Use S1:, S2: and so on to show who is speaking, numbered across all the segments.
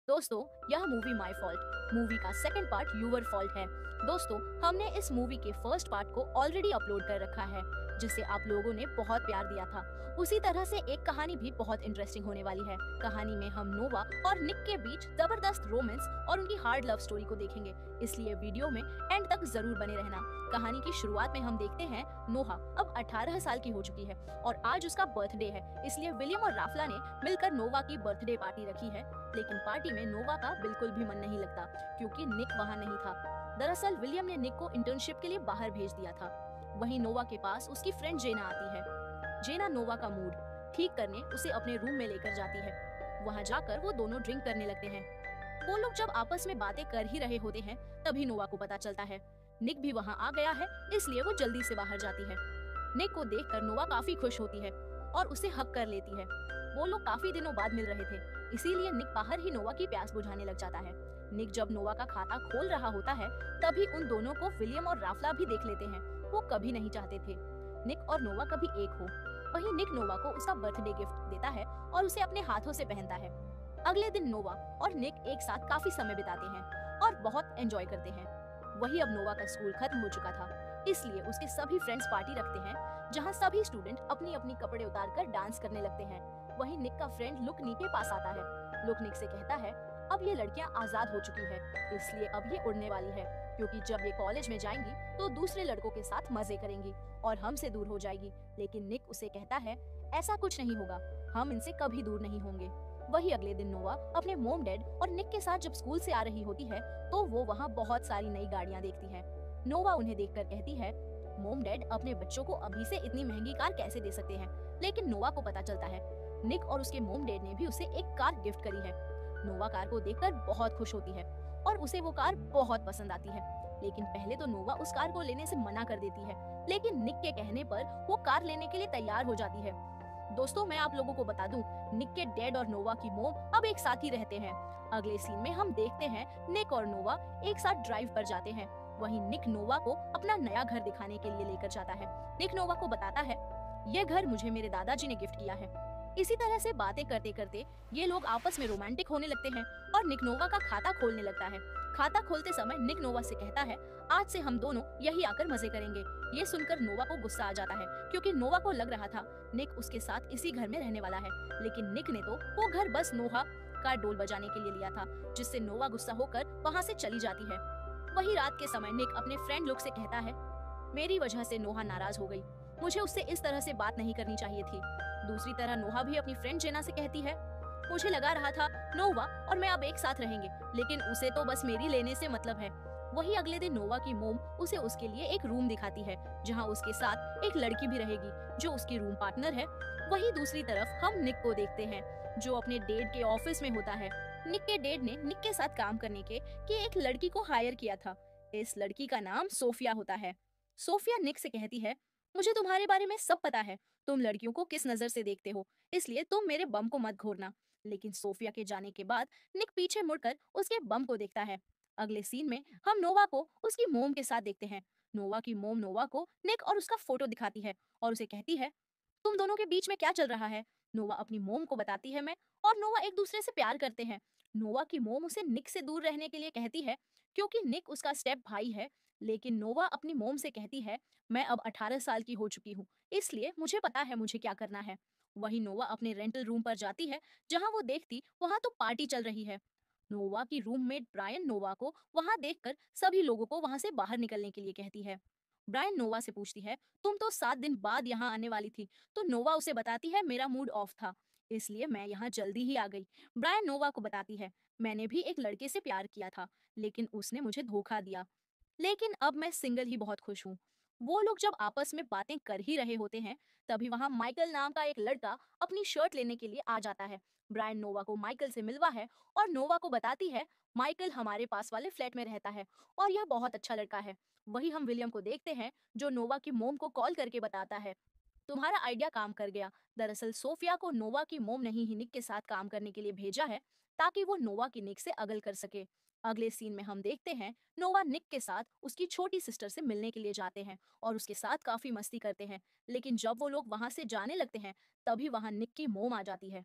S1: दोस्तों, यह movie my fault movie का सेकंड पार्ट यूवर फॉल्ट है। दोस्तों, हमने इस मूवी के फर्स्ट पार्ट को ऑलरेडी अपलोड कर रखा है, जिसे आप लोगों ने बहुत प्यार दिया था। उसी तरह से एक कहानी भी बहुत इंटरेस्टिंग होने वाली है। कहानी में हम नोवा और निक के बीच जबरदस्त रोमांस और उनकी हार्ड लव स्टोरी को देखेंगे, इसलिए वीडियो में एंड तक जरूर बने रहना। कहानी की शुरुआत में हम देखते हैं नोहा अब 18 साल की हो चुकी है और आज उसका बर्थडे है, इसलिए विलियम और राफला ने मिलकर नोवा की बर्थडे पार्टी रखी है। लेकिन पार्टी में नोवा का बिल्कुल भी मन नहीं लगता क्योंकि निक वहाँ नहीं था। दरअसल विलियम ने निक को इंटर्नशिप के लिए बाहर भेज दिया था। वहीं नोवा के पास उसकी फ्रेंड जेना आती है। जेना नोवा का मूड ठीक करने उसे अपने रूम में लेकर जाती है। वहाँ जाकर वो दोनों ड्रिंक करने लगते हैं। वो लोग जब आपस में बातें कर ही रहे होते हैं तभी नोवा को पता चलता है निक भी वहाँ आ गया है, इसलिए वो जल्दी से बाहर जाती है। निक को देखकर नोवा काफी खुश होती है और उसे हक कर लेती है। वो लोग काफी दिनों बाद मिल रहे थे, इसीलिए निक बाहर ही नोवा की प्यास बुझाने लग जाता है। निक जब नोवा का खाता खोल रहा होता है तभी उन दोनों को विलियम और राफला भी देख लेते हैं। वो कभी नहीं चाहते थे निक और नोवा कभी एक हो। वहीं निक नोवा को उसका बर्थडे गिफ्ट देता है और उसे अपने हाथों से पहनता है। अगले दिन नोवा और निक एक साथ काफी समय बिताते हैं और बहुत एंजॉय करते हैं। वही अब नोवा का स्कूल खत्म हो चुका था, इसलिए उसके सभी फ्रेंड्स पार्टी रखते हैं जहां सभी स्टूडेंट अपनी अपनी कपड़े उतारकर डांस करने लगते हैं। वहीं निक का फ्रेंड लुक निक के पास आता है। लुक निक से कहता है अब ये लड़कियां आजाद हो चुकी है, इसलिए अब ये उड़ने वाली है, क्योंकि जब ये कॉलेज में जाएंगी तो दूसरे लड़कों के साथ मजे करेंगी और हमसे दूर हो जाएगी। लेकिन निक उसे कहता है ऐसा कुछ नहीं होगा, हम इनसे कभी दूर नहीं होंगे। वही अगले दिन नोवा अपने मोम डैड और निक के साथ जब स्कूल से आ रही होती है तो वो वहाँ बहुत सारी नई गाड़ियाँ देखती है। नोवा उन्हें देखकर कहती है मोम डैड अपने बच्चों को अभी से इतनी महंगी कार कैसे दे सकते हैं। लेकिन नोवा को पता चलता है निक और उसके मोम डैड ने भी उसे एक कार गिफ्ट करी है। नोवा कार को देखकर बहुत खुश होती है और उसे वो कार बहुत पसंद आती है। लेकिन पहले तो नोवा उस कार को लेने से मना कर देती है, लेकिन निक के कहने पर वो कार लेने के लिए तैयार हो जाती है। दोस्तों, मैं आप लोगों को बता दूं, निक के डैड और नोवा की मोम अब एक साथ ही रहते हैं। अगले सीन में हम देखते हैं निक और नोवा एक साथ ड्राइव पर जाते हैं। वहीं निक नोवा को अपना नया घर दिखाने के लिए लेकर जाता है। निक नोवा को बताता है ये घर मुझे मेरे दादाजी ने गिफ्ट किया है। इसी तरह से बातें करते करते ये लोग आपस में रोमांटिक होने लगते हैं और निक नोवा का खाता खोलने लगता है। खाता खोलते समय निक नोवा से कहता है आज से हम दोनों यही आकर मजे करेंगे। ये सुनकर नोवा को गुस्सा आ जाता है क्योंकि नोवा को लग रहा था निक उसके साथ इसी घर में रहने वाला है, लेकिन निक ने तो वो घर बस नोहा का डोल बजाने के लिए लिया था, जिससे नोवा गुस्सा होकर वहाँ से चली जाती है। वही रात के समय निक अपने फ्रेंड लुक से कहता है मेरी वजह से नोहा नाराज हो गई, मुझे उससे इस तरह से बात नहीं करनी चाहिए थी। दूसरी तरह नोहा भी अपनी फ्रेंड जेना से कहती है मुझे लगा रहा था नोवा और मैं अब एक साथ रहेंगे, लेकिन उसे तो बस मेरी लेने से मतलब है। वही अगले दिन नोवा की मोम उसे उसके लिए एक रूम दिखाती है जहां उसके साथ एक लड़की भी रहेगी जो उसकी रूम पार्टनर है। वही दूसरी तरफ हम निक को देखते हैं जो अपने डैड के ऑफिस में होता है। निक के डैड ने निक के साथ काम करने के एक लड़की को हायर किया था। इस लड़की का नाम सोफिया होता है। सोफिया निक से कहती है मुझे तुम्हारे बारे में सब पता है, तुम लड़कियों को किस नजर से देखते हो, इसलिए तुम मेरे बम को मत घोरना। लेकिन सोफिया के जाने के बाद निक पीछे मुड़कर उसके बम को देखता है। अगले सीन में हम नोवा को उसकी मोम के साथ देखते हैं। नोवा की मोम नोवा को निक और उसका फोटो दिखाती है और उसे कहती है तुम दोनों के बीच में क्या चल रहा है। नोवा अपनी मोम को बताती है मैं और नोवा एक दूसरे से प्यार करते हैं। नोवा की मोम उसे निक से दूर रहने के लिए कहती है क्योंकि निक उसका स्टेप भाई है, लेकिन नोवा अपनी मोम से कहती है मैं अब 18 साल की हो चुकी हूँ, इसलिए मुझे पता है मुझे क्या करना है। वही नोवा अपने रेंटल रूम पर जाती है जहाँ वो देखती वहाँ तो पार्टी चल रही है। नोवा की रूममेट ब्रायन नोवा को वहाँ देखकर सभी लोगों को वहाँ से बाहर निकलने के लिए कहती है। ब्रायन नोवा से पूछती है तुम तो 7 दिन बाद यहाँ आने वाली थी, तो नोवा उसे बताती है मेरा मूड ऑफ था, इसलिए मैं यहाँ जल्दी ही आ गई। ब्रायन नोवा को बताती है मैंने भी एक लड़के से प्यार किया था, लेकिन उसने मुझे धोखा दिया, लेकिन अब मैं सिंगल ही बहुत खुश हूँ। वो लोग जब आपस में बातें कर ही रहे होते हैं तभी वहां माइकल नाम का एक लड़का अपनी शर्ट लेने के लिए आ जाता है। ब्रायन नोवा को माइकल से मिलवा है और नोवा को बताती है माइकल हमारे पास वाले फ्लैट में रहता है और यह बहुत अच्छा लड़का है। वही हम विलियम को देखते हैं जो नोवा की मोम को कॉल करके बताता है तुम्हारा आइडिया काम कर गया। दरअसल सोफिया को नोवा की मोम नहीं ही निक के साथ काम करने के लिए भेजा है ताकि वो नोवा की निक से अगल कर सके। अगले सीन में हम देखते हैं नोवा निक के साथ उसकी छोटी सिस्टर से मिलने के लिए जाते हैं और उसके साथ काफी मस्ती करते हैं। लेकिन जब वो लोग वहां से जाने लगते हैं तभी वहां निक की मोम आ जाती है।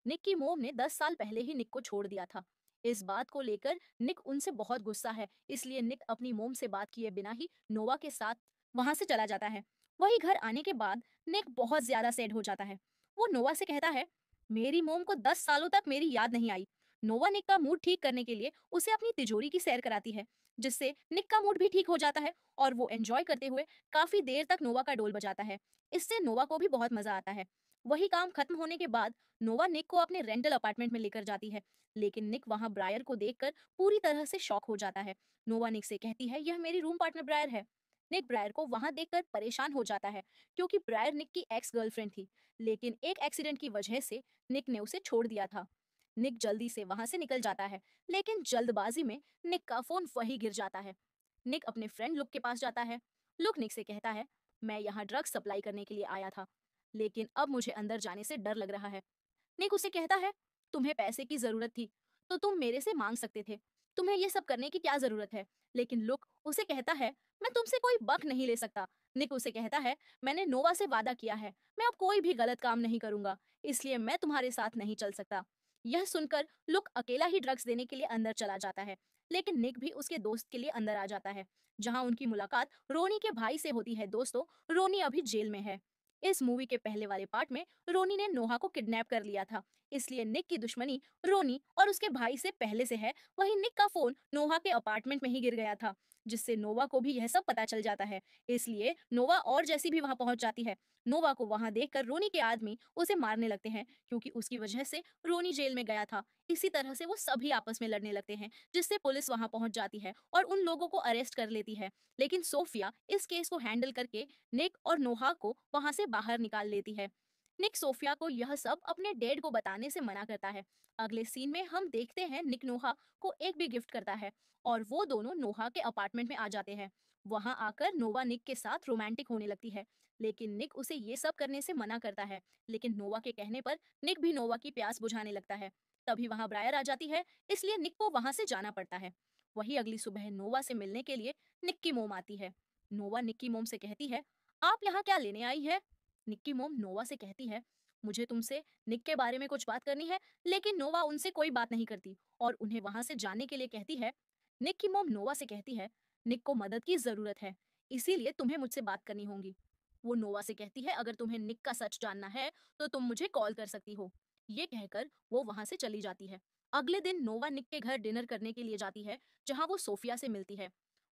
S1: निक की मोम ने 10 साल पहले ही निक को छोड़ दिया था, इस बात को लेकर निक उनसे बहुत गुस्सा है, इसलिए निक अपनी मोम से बात किए बिना ही नोवा के साथ वहां से चला जाता है। वही घर आने के बाद निक बहुत ज्यादा सैड हो जाता है। वो नोवा से कहता है, मेरी मोम को 10 सालों तक मेरी याद नहीं आई। नोवा निक का मूड ठीक करने के लिए उसे अपनी तिजोरी की सैर कराती है, जिससे निक का मूड भी ठीक हो जाता है और वो एंजॉय करते हुए काफी देर तक नोवा का डोल बजाता है। इससे नोवा को भी बहुत मजा आता है। वही काम खत्म होने के बाद नोवा निक को अपने रेंटल अपार्टमेंट में लेकर जाती है, लेकिन निक वहां ब्रायर को देखकर पूरी तरह से शॉक हो जाता है। नोवा निक से कहती है, यह मेरी रूम पार्टनर ब्रायर है। निक ब्रायर को वहां देखकर परेशान हो जाता है, क्योंकि ब्रायर निक की एक्स गर्लफ्रेंड थी, लेकिन एक एक्सीडेंट की वजह से निक ने उसे छोड़ दिया था। निक जल्दी से वहां से निकल जाता है, लेकिन जल्दबाजी में निक का फोन वही गिर जाता है। निक अपने फ्रेंड लुक के पास जाता है। लुक निक से कहता है, मैं यहाँ ड्रग्स सप्लाई करने के लिए आया था, लेकिन अब मुझे अंदर जाने से डर लग रहा है। निक उसे कहता है, तुम्हें पैसे की जरूरत थी तो तुम मेरे से मांग सकते थे, तुम्हें ये सब करने की क्या जरूरत है। लेकिन लुक उसे कहता है, मैं तुमसे कोई बक नहीं ले सकता। निक उसे कहता है, मैंने नोवा से वादा किया है, मैं अब कोई भी गलत काम नहीं करूंगा, इसलिए मैं तुम्हारे साथ नहीं चल सकता। यह सुनकर लुक अकेला ही ड्रग्स देने के लिए अंदर चला जाता है, लेकिन निक भी उसके दोस्त के लिए अंदर आ जाता है, जहां उनकी मुलाकात रोनी के भाई से होती है। दोस्तों, रोनी अभी जेल में है। इस मूवी के पहले वाले पार्ट में रोनी ने नोहा को किडनैप कर लिया था, इसलिए निक की दुश्मनी रोनी और उसके भाई से पहले से है। वहीं निक का फोन नोहा के अपार्टमेंट में ही गिर गया था, जिससे नोवा को भी यह सब पता चल जाता है। इसलिए नोवा और जैसी भी वहां पहुंच जाती है। नोवा को वहां देखकर रोनी के आदमी उसे मारने लगते हैं, क्योंकि उसकी वजह से रोनी जेल में गया था। इसी तरह से वो सभी आपस में लड़ने लगते हैं, जिससे पुलिस वहां पहुंच जाती है और उन लोगों को अरेस्ट कर लेती है। लेकिन सोफिया इस केस को हैंडल करके निक और नोहा को वहां से बाहर निकाल लेती है। निक सोफिया को यह सब अपने डैड को बताने से मना करता है। अगले सीन में हम देखते हैं निक नोहा को एक भी गिफ्ट करता है और वो दोनों नोहा के अपार्टमेंट में आ जाते हैं। वहां आकर नोवा निक के साथ रोमांटिक होने लगती है, लेकिन निक उसे ये सब करने से मना करता है। लेकिन नोवा के कहने पर निक भी नोवा की प्यास बुझाने लगता है। तभी वहां ब्रायर आ जाती है, इसलिए निक को वहां से जाना पड़ता है। वही अगली सुबह नोवा से मिलने के लिए निक की मोम आती है। नोवा निक की मोम से कहती है, आप यहाँ क्या लेने आई है। निक की मोम नोवा से कहती है, मुझे तुमसे निक के बारे में कुछ बात करनी है। लेकिन नोवा उनसे कोई बात नहीं करती और उन्हें वहां से जाने के लिए कहती है। निक की मोम नोवा से कहती है, निक को मदद की जरूरत है, इसीलिए तुम्हें मुझसे बात करनी होगी। वो नोवा से कहती है, अगर तुम्हें निक का सच जानना है तो तुम मुझे कॉल कर सकती हो। ये कहकर वो वहां से चली जाती है। अगले दिन नोवा निक के घर डिनर करने के लिए जाती है, जहां वो सोफिया से मिलती है।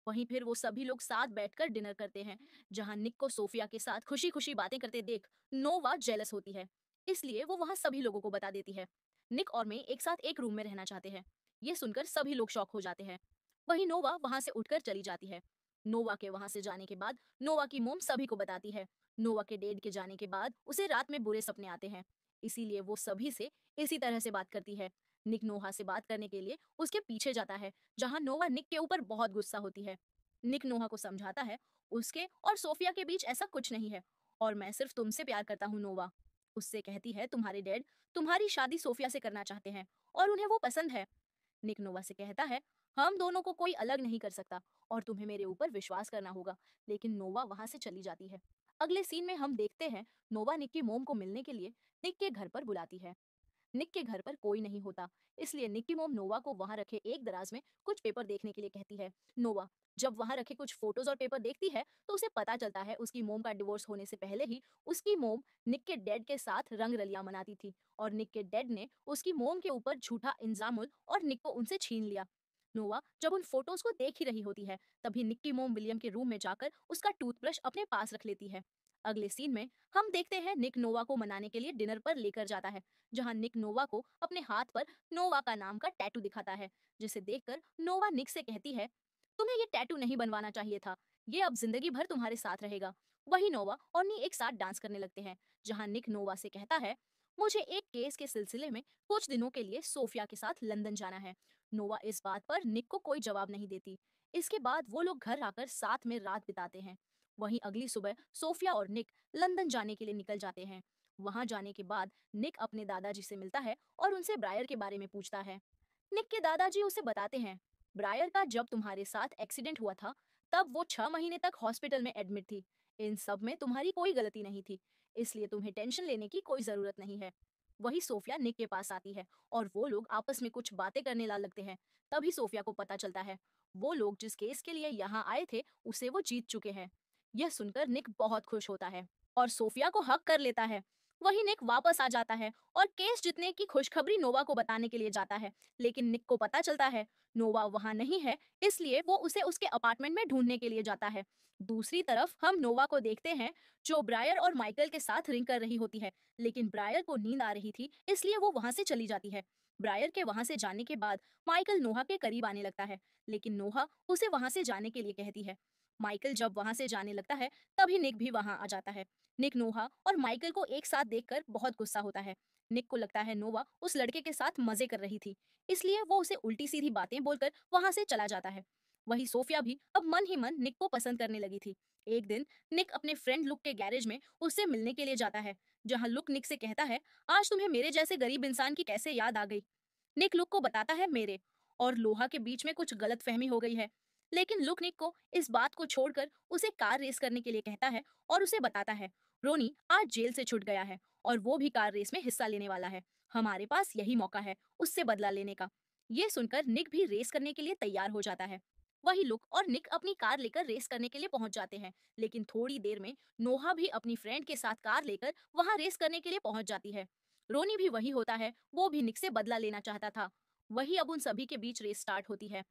S1: वहीं फिर वो सभी लोग साथ बैठकर डिनर करते हैं, जहां निक को सोफिया के साथ खुशी खुशी बातें करते देख नोवा जेलस होती है, इसलिए वो वहां सभी लोगों को बता देती है। निक और मैं एक साथ एक रूम में रहना चाहते हैं। ये सुनकर सभी लोग शॉक हो जाते हैं। वहीं नोवा वहां से उठकर चली जाती है। नोवा के वहां से जाने के बाद नोवा की मोम सभी को बताती है। नोवा के डेड के जाने के बाद उसे रात में बुरे सपने आते हैं, इसीलिए वो सभी से इसी तरह से बात करती है। निक नोहा से बात करने के लिए उसके पीछे जाता है, जहां नोवा निक के ऊपर बहुत गुस्सा होती है। निक नोहा को समझाता है, उसके और सोफिया के बीच ऐसा कुछ नहीं है और मैं सिर्फ तुमसे प्यार करता हूँ। नोवा उससे कहती है, तुम्हारे डैड तुम्हारी शादी सोफिया से करना चाहते हैं और उन्हें वो पसंद है। निक नोवा से कहता है, हम दोनों को कोई अलग नहीं कर सकता और तुम्हें मेरे ऊपर विश्वास करना होगा। लेकिन नोवा वहां से चली जाती है। अगले सीन में हम देखते हैं नोवा निक की मोम को मिलने के लिए निक के घर पर बुलाती है। निक के घर पर कोई नहीं होता, इसलिए निक की मोम नोवा को वहां रखे एक दराज में कुछ पेपर देखने के लिए कहती है। नोवा जब वहां रखे कुछ फोटोज और पेपर देखती है तो उसे पता चलता है उसकी मोम का डिवोर्स होने से पहले ही उसकी मोम निक के डैड के साथ रंग रलियां मनाती थी और निक के डैड ने उसकी मोम के ऊपर झूठा इल्जामुल और निक को उनसे छीन लिया। नोवा जब उन फोटोज को देख ही रही होती है, तभी निक की मोम विलियम के रूम में जाकर उसका टूथब्रश अपने पास रख लेती है। अगले सीन में हम देखते हैं निक नोवा को मनाने के लिए डिनर पर लेकर जाता है, जहां निक नोवा को अपने हाथ पर नोवा का नाम का टैटू दिखाता है, जिसे देखकर नोवा निक से कहती है, तुम्हें ये टैटू नहीं बनवाना चाहिए था, ये अब जिंदगी भर तुम्हारे साथ रहेगा। वही नोवा और निक एक साथ डांस करने लगते हैं, जहां निक नोवा से कहता है, मुझे एक केस के सिलसिले में कुछ दिनों के लिए सोफिया के साथ लंदन जाना है। नोवा इस बात पर निक को कोई जवाब नहीं देती। इसके बाद वो लोग घर आकर साथ में रात बिताते हैं। वहीं अगली सुबह सोफिया और निक लंदन जाने के लिए निकल जाते हैं। वहां जाने के बाद निक अपने दादाजी से मिलता है और उनसे ब्रायर के बारे में पूछता है। निक के दादाजी उसे बताते हैं, ब्रायर का जब तुम्हारे साथ एक्सीडेंट हुआ था तब वो 6 महीने तक हॉस्पिटल में एडमिट थी। इन सब में तुम्हारी कोई गलती नहीं थी, इसलिए तुम्हें टेंशन लेने की कोई जरूरत नहीं है। वही सोफिया निक के पास आती है और वो लोग आपस में कुछ बातें करने लगते हैं। तभी सोफिया को पता चलता है वो लोग जिस केस के लिए यहाँ आए थे उसे वो जीत चुके हैं। यह सुनकर निक बहुत खुश होता है और सोफिया को हक कर लेता है। वही निक वापस आ जाता है और केस जीतने की खुशखबरी नोवा को बताने के लिए जाता है, लेकिन निक को पता चलता है नोवा वहां नहीं है, इसलिए वो उसे उसके अपार्टमेंट में ढूंढने के लिए जाता है। दूसरी तरफ हम नोवा को देखते हैं जो ब्रायर और माइकल के साथ रिंग कर रही होती है, लेकिन ब्रायर को नींद आ रही थी इसलिए वो वहां से चली जाती है। ब्रायर के वहां से जाने के बाद माइकल नोहा के करीब आने लगता है, लेकिन नोहा उसे वहां से जाने के लिए कहती है। माइकल जब वहां से जाने लगता है तभी निक भी वहां आ जाता है। निक नोहा और माइकल को एक साथ देखकर बहुत गुस्सा होता है। निक को लगता है नोवा उस लड़के के साथ मजे कर रही थी, इसलिए वो उसे उल्टी सीधी बातें बोलकर वहां से चला जाता है। वही सोफिया भी अब मन ही मन निक को पसंद करने लगी थी। एक दिन निक अपने फ्रेंड लुक के गैरेज में उससे मिलने के लिए जाता है, जहां लुक निक से कहता है, आज तुम्हें मेरे जैसे गरीब इंसान की कैसे याद आ गई। निक लुक को बताता है मेरे और लोहा के बीच में कुछ गलत फहमी हो गई है, लेकिन लुक निक को इस बात को छोड़कर उसे कार रेस करने के लिए कहता है और उसे बताता है रोनी आज जेल से छूट गया है और वो भी कार रेस में हिस्सा लेने वाला है। हमारे पास यही मौका है उससे बदला लेने का। ये सुनकर निक भी रेस करने के लिए तैयार हो जाता है। वही लुक और निक अपनी कार लेकर रेस करने के लिए पहुंच जाते हैं, लेकिन थोड़ी देर में नोहा भी अपनी फ्रेंड के साथ कार लेकर वहां रेस करने के लिए पहुंच जाती है। रोनी भी वही होता है, वो भी निक से बदला लेना चाहता था। वही अब उन सभी के बीच रेस स्टार्ट होती है।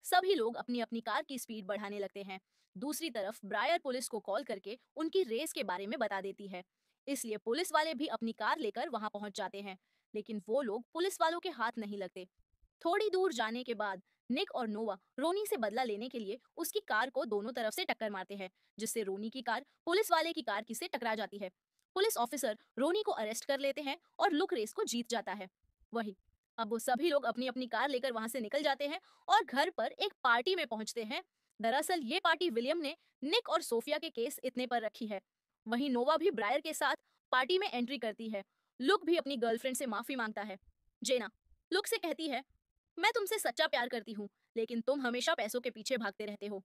S1: सभी लोग अपनी अपनी कार की स्पीड बढ़ाने लगते हैं। दूसरी तरफ ब्रायर पुलिस को कॉल करके उनकी रेस के बारे में बता देती है, इसलिए पुलिस वाले भी अपनी कार लेकर वहां पहुंच जाते हैं, लेकिन वो लोग पुलिस वालों के हाथ नहीं लगते। थोड़ी दूर जाने के बाद निक और नोवा रोनी से बदला लेने के लिए उसकी कार को दोनों तरफ से टक्कर मारते हैं, जिससे रोनी की कार पुलिस वाले की कार की से टकरा जाती है। पुलिस ऑफिसर रोनी को अरेस्ट कर लेते हैं और लुक रेस को जीत जाता है। वही अब वो सभी लोग अपनी अपनी कार लेकर वहां से निकल जाते हैं और घर पर एक पार्टी में पहुंचते हैं। दरअसल ये पार्टी विलियम ने निक और सोफिया के केस इतने पर रखी है। वहीं नोवा भी ब्रायर के साथ पार्टी में एंट्री करती है। लुक भी अपनी गर्लफ्रेंड से माफी मांगता है। जेना लुक से कहती है, मैं तुमसे सच्चा प्यार करती हूँ, लेकिन तुम हमेशा पैसों के पीछे भागते रहते हो।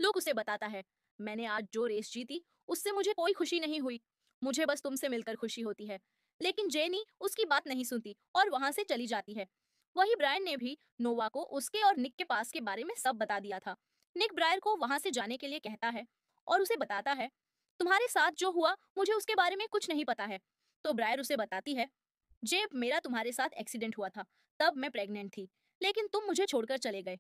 S1: लुक उसे बताता है, मैंने आज जो रेस जीती उससे मुझे कोई खुशी नहीं हुई, मुझे बस तुमसे मिलकर खुशी होती है। लेकिन जेनी उसकी बात नहीं सुनती और वहां से चली जाती है। वही ब्रायन ने भी नोवा को उसके और निक के पास के बारे में सब बता दिया था। निक ब्रायर को वहां से जाने के लिए कहता है और उसे बताता है, तुम्हारे साथ जो हुआ मुझे उसके बारे में कुछ नहीं पता है। तो ब्रायर उसे बताती है, जेब मेरा तुम्हारे साथ एक्सीडेंट हुआ था, तब मैं प्रेग्नेंट थी, लेकिन तुम मुझे छोड़कर चले गए।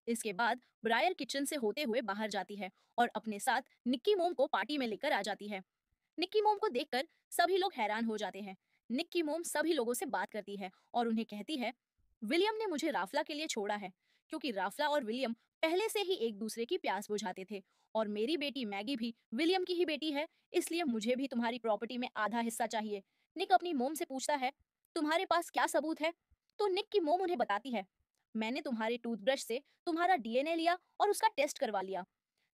S1: इसके बाद ब्रायर किचन से होते हुए बाहर जाती है और अपने साथ निक्की मोम को पार्टी में लेकर आ जाती है। निक्की मोम को देखकर सभी लोग हैरान हो जाते हैं। निक्की मोम सभी लोगों से बात करती है और उन्हें कहती है, विलियम ने मुझे राफला के लिए छोड़ा है, क्योंकि राफला और विलियम पहले से ही एक दूसरे की प्यास बुझाते थे और मेरी बेटी मैगी भी विलियम की ही बेटी है, इसलिए मुझे भी तुम्हारी प्रॉपर्टी में आधा हिस्सा चाहिए। निक अपनी मोम से पूछता है, तुम्हारे पास क्या सबूत है? तो निक की मोम उन्हें बताती है, मैंने तुम्हारे टूथब्रश से तुम्हारा डीएनए लिया और उसका टेस्ट करवा लिया।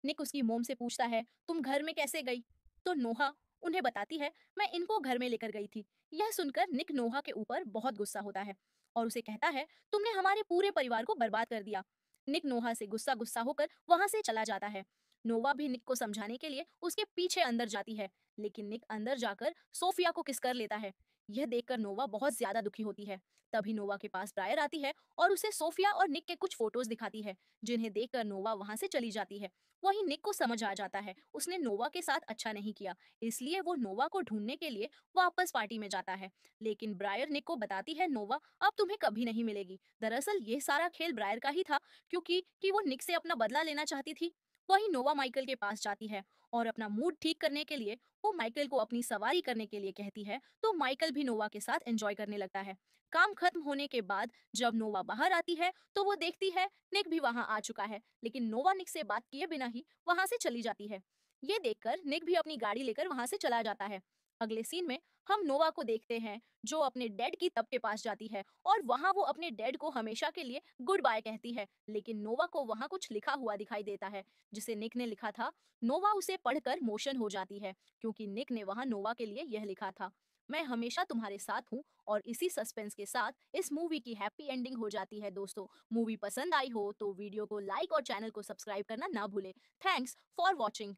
S1: निक उसकी मोम से पूछता है, तुम घर में कैसे गई? तो नोहा उन्हें बताती है, मैं इनको घर में लेकर गई थी। यह सुनकर निक नोहा के ऊपर बहुत गुस्सा होता है और उसे कहता है, तुमने हमारे पूरे परिवार को बर्बाद कर दिया। निक नोहा से गुस्सा गुस्सा होकर वहां से चला जाता है। नोवा भी निक को समझाने के लिए उसके पीछे अंदर जाती है, लेकिन निक अंदर जाकर सोफिया को किस कर लेता है। यह देखकर नोवा बहुत ज्यादा दुखी होती है। तभी नोवा के पास ब्रायर आती है और उसे सोफिया और निक के कुछ फोटोज दिखाती है, जिन्हें देखकर नोवा वहां से चली जाती है। वहीं निक को समझ आ जाता है उसने नोवा के साथ अच्छा नहीं किया, इसलिए वो नोवा को ढूंढने के लिए वापस पार्टी में जाता है। लेकिन ब्रायर निक को बताती है, नोवा अब तुम्हें कभी नहीं मिलेगी। दरअसल ये सारा खेल ब्रायर का ही था, क्योंकि वो निक से अपना बदला लेना चाहती थी। वहीं नोवा माइकल के पास जाती है और अपना मूड ठीक करने के लिए वो माइकल को अपनी सवारी करने के लिए कहती है, तो माइकल भी नोवा के साथ एंजॉय करने लगता है। काम खत्म होने के बाद जब नोवा बाहर आती है तो वो देखती है निक भी वहां आ चुका है, लेकिन नोवा निक से बात किए बिना ही वहां से चली जाती है। ये देखकर निक भी अपनी गाड़ी लेकर वहां से चला जाता है। अगले सीन में हम नोवा को देखते हैं जो अपने डैड की तब के पास जाती है और वहां वो अपने डैड को हमेशा के लिए गुड बाय कहती है, लेकिन नोवा को वहां कुछ लिखा हुआ दिखाई देता है जिसे निक ने लिखा था। नोवा उसे पढ़कर मोशन हो जाती है, क्योंकि निक ने वहां नोवा के लिए यह लिखा था, मैं हमेशा तुम्हारे साथ हूँ। और इसी सस्पेंस के साथ इस मूवी की हैप्पी एंडिंग हो जाती है। दोस्तों, मूवी पसंद आई हो तो वीडियो को लाइक और चैनल को सब्सक्राइब करना ना भूलें। Thanks for watching.